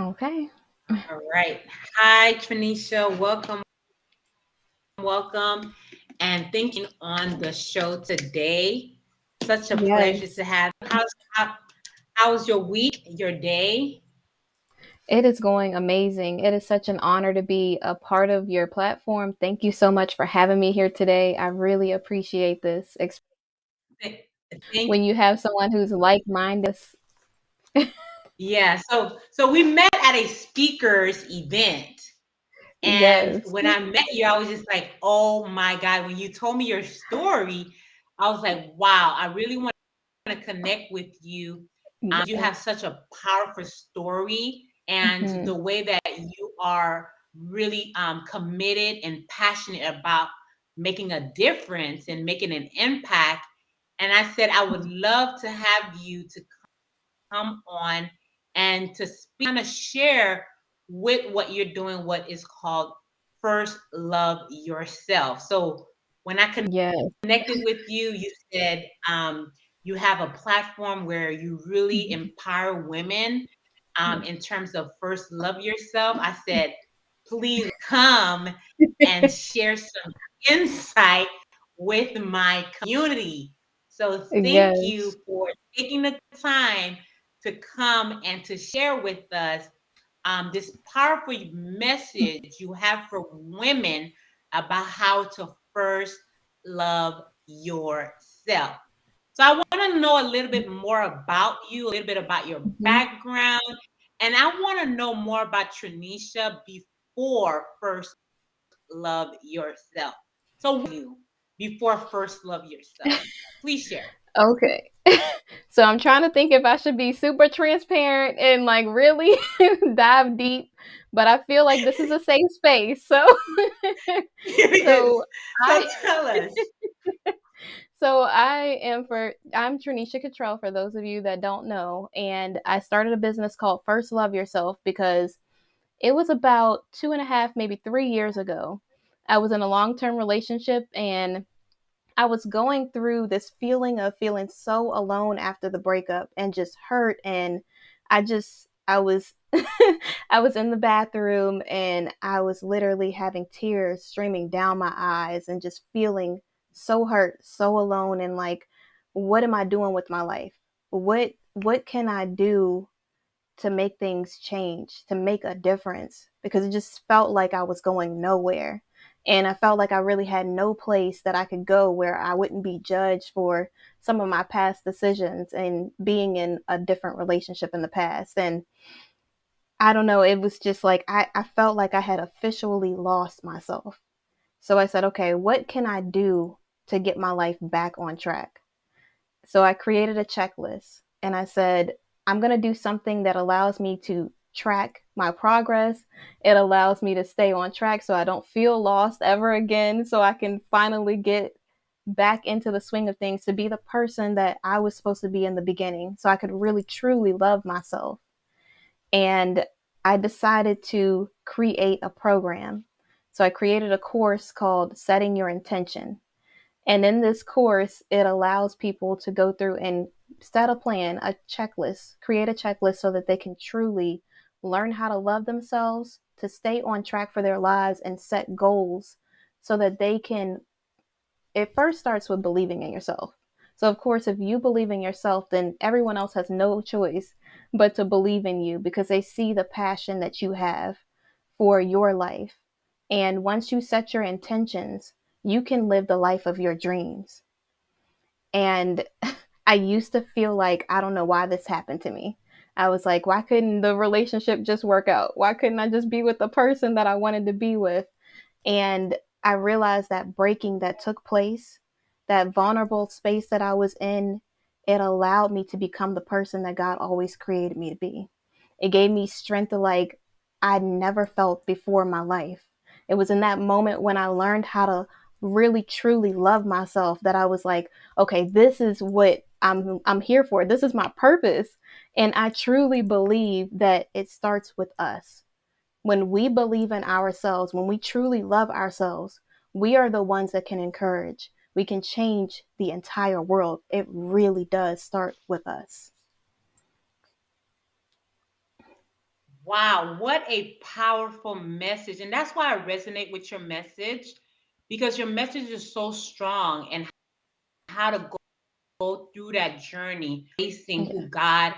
Okay. All right. Hi, Tranisha. Welcome. And thank you on the show today. Such a pleasure Yes. to have you. How's your week, your day? It is going amazing. It is such an honor to be a part of your platform. Thank you so much for having me here today. I really appreciate this. Th- Thank When you have someone who's like-minded. yeah. So we met at a speakers event. And Yes. when I met you, I was just like, oh my God. When you told me your story, I was like, wow, I really want to connect with you. You Yes. have such a powerful story, and Mhm. the way that you are really committed and passionate about making a difference and making an impact. And I said, I would love to have you to come on and to kind of share with what you're doing, what is called First Love Yourself. So when I Yes. connected with you, you said you have a platform where you really Mhm. empower women Yes. in terms of first love yourself. I said, please come and share some insight with my community. So thank Yes. you for taking the time to come and to share with us this powerful message you have for women about how to first love yourself. So I want to know a little bit more about you, a little bit about your Mhm. background, and I want to know more about Tranisha before first love yourself. So you before first love yourself. Please share. Okay. So I'm trying to think if I should be super transparent and like really dive deep, but I feel like this is a safe space. So It is. so So I tell us. I'm Tranisha Cottrell for those of you that don't know, and I started a business called First Love Yourself because it was about 2.5, maybe 3 years ago. I was in a long-term relationship and I was going through this feeling of feeling so alone after the breakup and just hurt. And I was, I was in the bathroom and I was literally having tears streaming down my eyes and just feeling so hurt, so alone. And like, what am I doing with my life? What can I do to make things change, to make a difference, because it just felt like I was going nowhere. And I felt like I really had no place that I could go where I wouldn't be judged for some of my past decisions and being in a different relationship in the past. And I don't know, it was just like I felt like I had officially lost myself. So I said, okay, what can I do to get my life back on track? So I created a checklist and I said, I'm going to do something that allows me to track my progress. It allows me to stay on track so I don't feel lost ever again. So I can finally get back into the swing of things to be the person that I was supposed to be in the beginning. So I could really truly love myself. And I decided to create a program. So I created a course called Setting Your Intention. And in this course, it allows people to go through and set a plan, a checklist, create a checklist so that they can truly learn how to love themselves, to stay on track for their lives, and set goals so that they can. It first starts with believing in yourself. So, of course, if you believe in yourself, then everyone else has no choice but to believe in you because they see the passion that you have for your life. And once you set your intentions, you can live the life of your dreams. And I used to feel like, I don't know why this happened to me. I was like, why couldn't the relationship just work out? Why couldn't I just be with the person that I wanted to be with? And I realized that breaking that took place, that vulnerable space that I was in, it allowed me to become the person that God always created me to be. It gave me strength to like I'd never felt before in my life. It was in that moment when I learned how to really truly love myself that I was like, okay, this is what I'm here for. This is my purpose. And I truly believe that it starts with us. When we believe in ourselves, when we truly love ourselves, we are the ones that can encourage. We can change the entire world. It really does start with us. Wow, what a powerful message. And that's why I resonate with your message because your message is so strong and how to go through that journey, facing who Yeah. God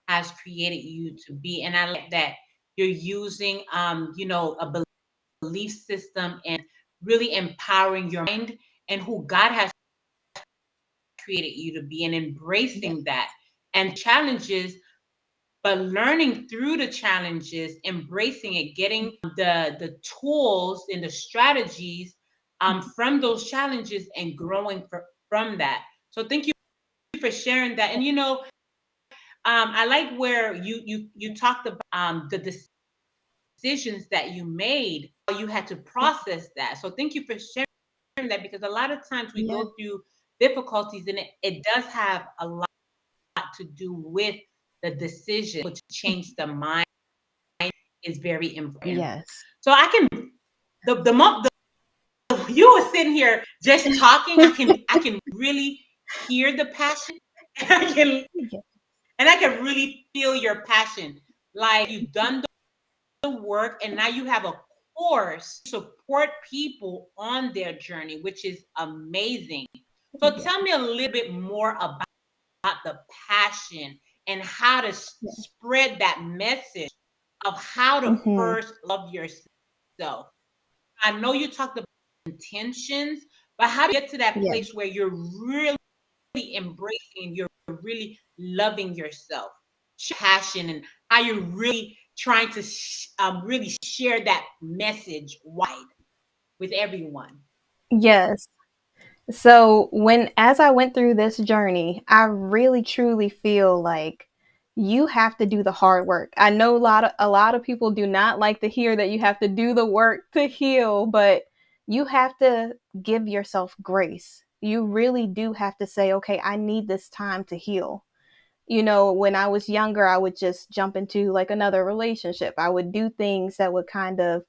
has created you to be. And I like that you're using a belief system and really empowering your mind and who God has created you to be and Yeah. embracing that and challenges, but learning through the challenges, embracing it, getting the tools and the strategies from those challenges and growing from that. So thank you for sharing that. And I like where you talked about the decisions that you made, how you had to process that. So thank you for sharing that because a lot of times we Yeah. go through difficulties and it does have a lot to do with the decision to change the mind is very important. Yes. So I can the you were sitting here just talking, I can really hear the passion and Yeah. I can really feel your passion. Like you've done the work and now you have a course to support people on their journey, which is amazing. So Yeah. tell me a little bit more about the passion and how to Yeah. spread that message of how to Hmm. first love yourself. I know you talked about intentions, but how do you get to that Yeah. place where you're really embracing, you're really loving yourself, passion, and how you're really trying to really share that message wide with everyone? Yes. So as I went through this journey, I really truly feel like you have to do the hard work. I know a lot of people do not like to hear that you have to do the work to heal, but you have to give yourself grace. You really do have to say, okay, I need this time to heal. When I was younger, I would just jump into like another relationship. I would do things that would kind of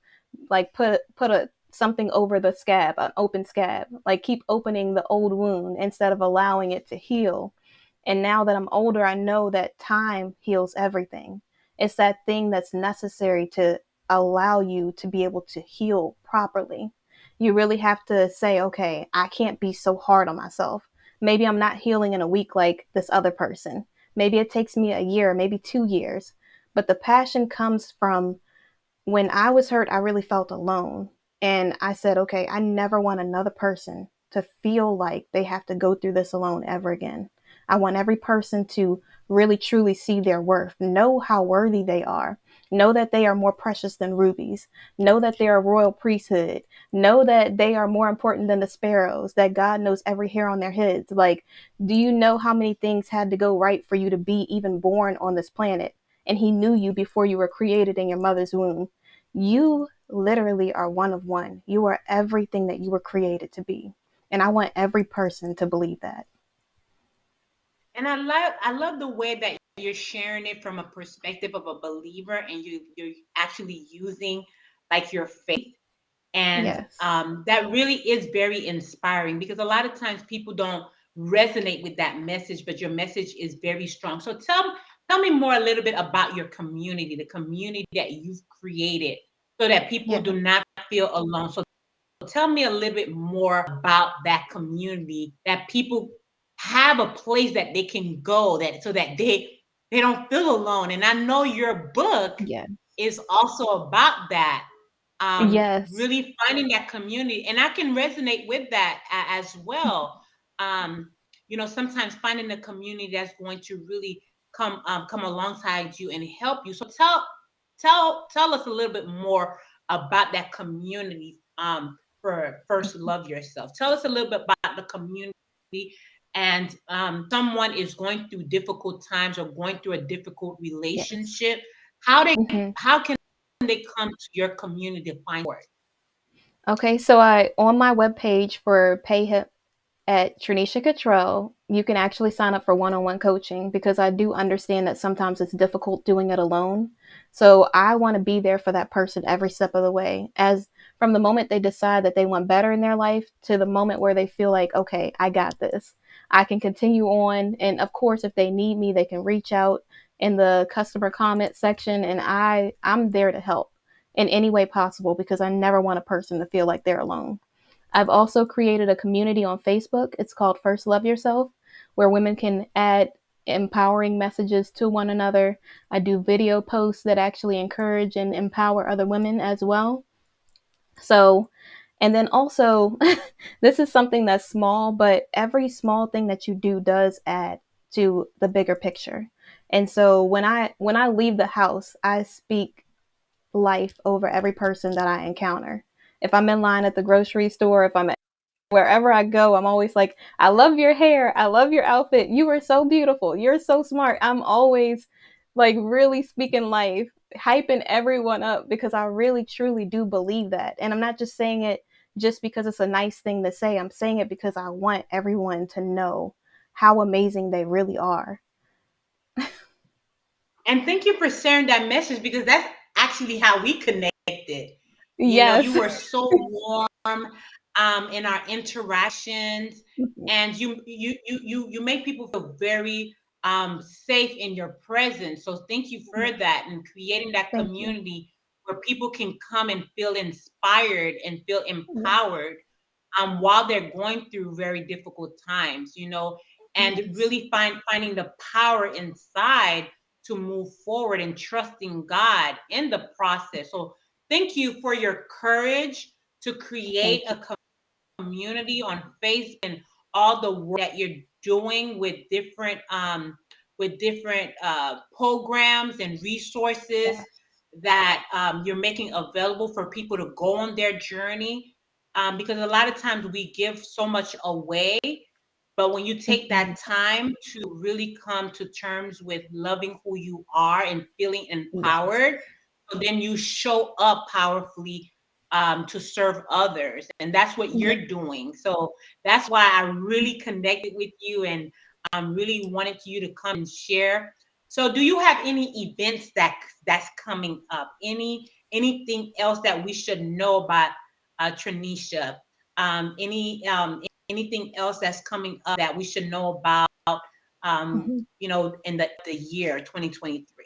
like put a something over the scab, an open scab, like keep opening the old wound instead of allowing it to heal. And now that I'm older, I know that time heals everything. It's that thing that's necessary to allow you to be able to heal properly. You really have to say, okay, I can't be so hard on myself. Maybe I'm not healing in a week like this other person. Maybe it takes me a year, maybe 2 years. But the passion comes from when I was hurt, I really felt alone. And I said, okay, I never want another person to feel like they have to go through this alone ever again. I want every person to really truly see their worth, know how worthy they are, know that they are more precious than rubies, know that they are royal priesthood, know that they are more important than the sparrows, that God knows every hair on their heads. Like, do you know how many things had to go right for you to be even born on this planet? And He knew you before you were created in your mother's womb. You literally are one of one. You are everything that you were created to be. And I want every person to believe that. And I love the way that you're sharing it from a perspective of a believer and you're actually using like your faith. And Yes. that really is very inspiring because a lot of times people don't resonate with that message, but your message is very strong. So tell me more a little bit about your community, the community that you've created so that people Yeah. do not feel alone. So tell me a little bit more about that community that people have a place that they can go that so that they don't feel alone. And I know your book Yeah. is also about that. Yes. Really finding that community. And I can resonate with that as well. Um, sometimes finding a community that's going to really come alongside you and help you. So tell us a little bit more about that community for first love yourself. Tell us a little bit about the community and someone is going through difficult times or going through a difficult Yes. relationship. Hmm. How can they come to your community to find support? Okay, so I on my webpage for Pay at Trinisha Cottrell, you can actually sign up for one-on-one coaching because I do understand that sometimes it's difficult doing it alone. So I want to be there for that person every step of the way. As from the moment they decide that they want better in their life to the moment where they feel like, okay, I got this. I can continue on. And of course, if they need me, they can reach out. in the customer comment section, and I'm there to help in any way possible because I never want a person to feel like they're alone. I've also created a community on Facebook. It's called First Love Yourself, where women can add empowering messages to one another. I do video posts that actually encourage and empower other women as well. So, and then also, this is something that's small, but every small thing that you do does add to the bigger picture. And so when I leave the house, I speak life over every person that I encounter. If I'm in line at the grocery store, if I'm wherever I go, I'm always like, I love your hair. I love your outfit. You are so beautiful. You're so smart. I'm always like really speaking life, hyping everyone up because I really truly do believe that. And I'm not just saying it just because it's a nice thing to say. I'm saying it because I want everyone to know how amazing they really are. And thank you for sharing that message because that's actually how we connected. You know, you Yes. were so warm in our interactions, and you make people feel very safe in your presence. So thank you for that and creating that Thank you. community where people can come and feel inspired and feel Yeah. empowered while they're going through very difficult times. You know, and Yes. really finding the power inside to move forward and trusting God in the process. So thank you for your courage to create Thank you. a community on Facebook and all the work that you're doing with different programs and resources Yes. that you're making available for people to go on their journey. Because a lot of times we give so much away, but when you take Mhm. that time to really come to terms with loving who you are and feeling Yes. empowered, so then you show up powerfully to serve others. And that's what Yeah. you're doing. So that's why I really connected with you and really wanted you to come and share. So do you have any events that's coming up? Anything else that we should know about Tranisha? Anything else that's coming up that we should know about Mhm. in the year 2023?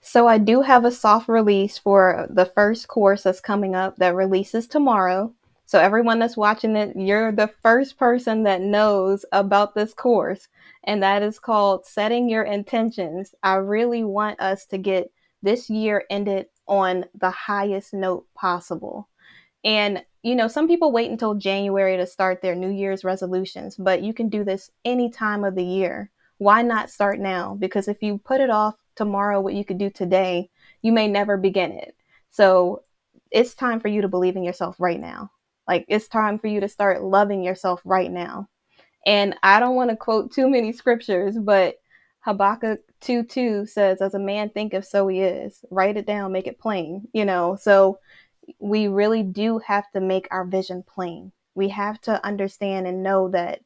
So I do have a soft release for the first course that's coming up that releases tomorrow. So everyone that's watching it, you're the first person that knows about this course, and that is called Setting Your Intentions. I really want us to get this year ended on the highest note possible. And, some people wait until January to start their New Year's resolutions, but you can do this any time of the year. Why not start now? Because if you put it off tomorrow, what you could do today, you may never begin it. So it's time for you to believe in yourself right now. Like, it's time for you to start loving yourself right now. And I don't want to quote too many scriptures, but Habakkuk 2:2 says, As a man thinketh, so he is. Write it down, make it plain. So we really do have to make our vision plain. We have to understand and know that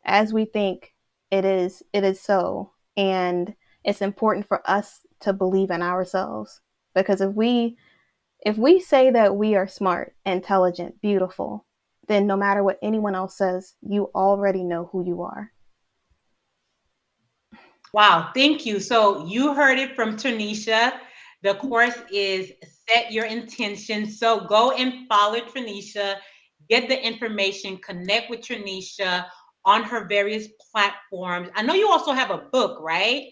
as we think, it is so. And it's important for us to believe in ourselves. Because if we say that we are smart, intelligent, beautiful, then no matter what anyone else says, you already know who you are. Wow, thank you. So you heard it from Tanisha. The course is Set Your Intention. So go and follow Tanisha, get the information, connect with Tanisha on her various platforms. I know you also have a book, right?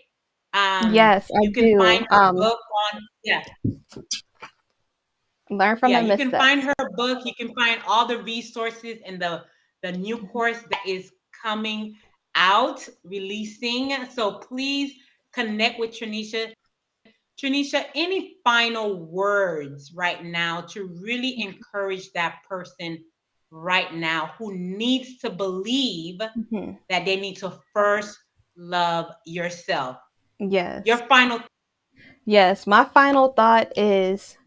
Yes, I You can do. find her book on, yeah, Learn from yeah, my you can find missteps. her book. You can find all the resources and the new course that is coming out, releasing. So please connect with Tranisha. Tranisha, any final words right now to really encourage that person right now who needs to believe Mhm. that they need to first love yourself? Your Yes. final. Yes. My final thought is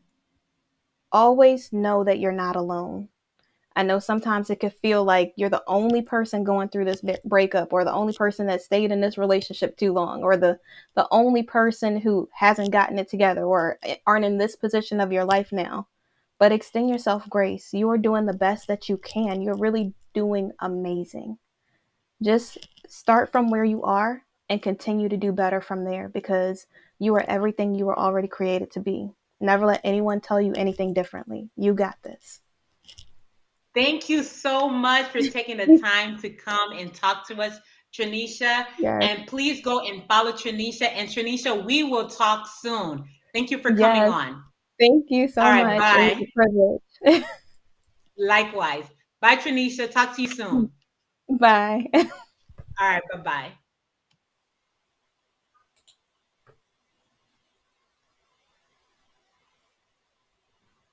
always know that you're not alone. I know sometimes it could feel like you're the only person going through this breakup, or the only person that stayed in this relationship too long, or the only person who hasn't gotten it together or aren't in this position of your life now. But extend yourself grace. You are doing the best that you can. You're really doing amazing. Just start from where you are and continue to do better from there, because you are everything you were already created to be. Never let anyone tell you anything differently. You got this. Thank you so much for taking the time to come and talk to us, Tranisha. Yes. And please go and follow Tranisha. And Tranisha, we will talk soon. Thank you for coming Yes. on. Thank you All so right, much. It was bye. a privilege. Likewise. Bye, Tranisha. Talk to you soon. Bye. All right, bye bye.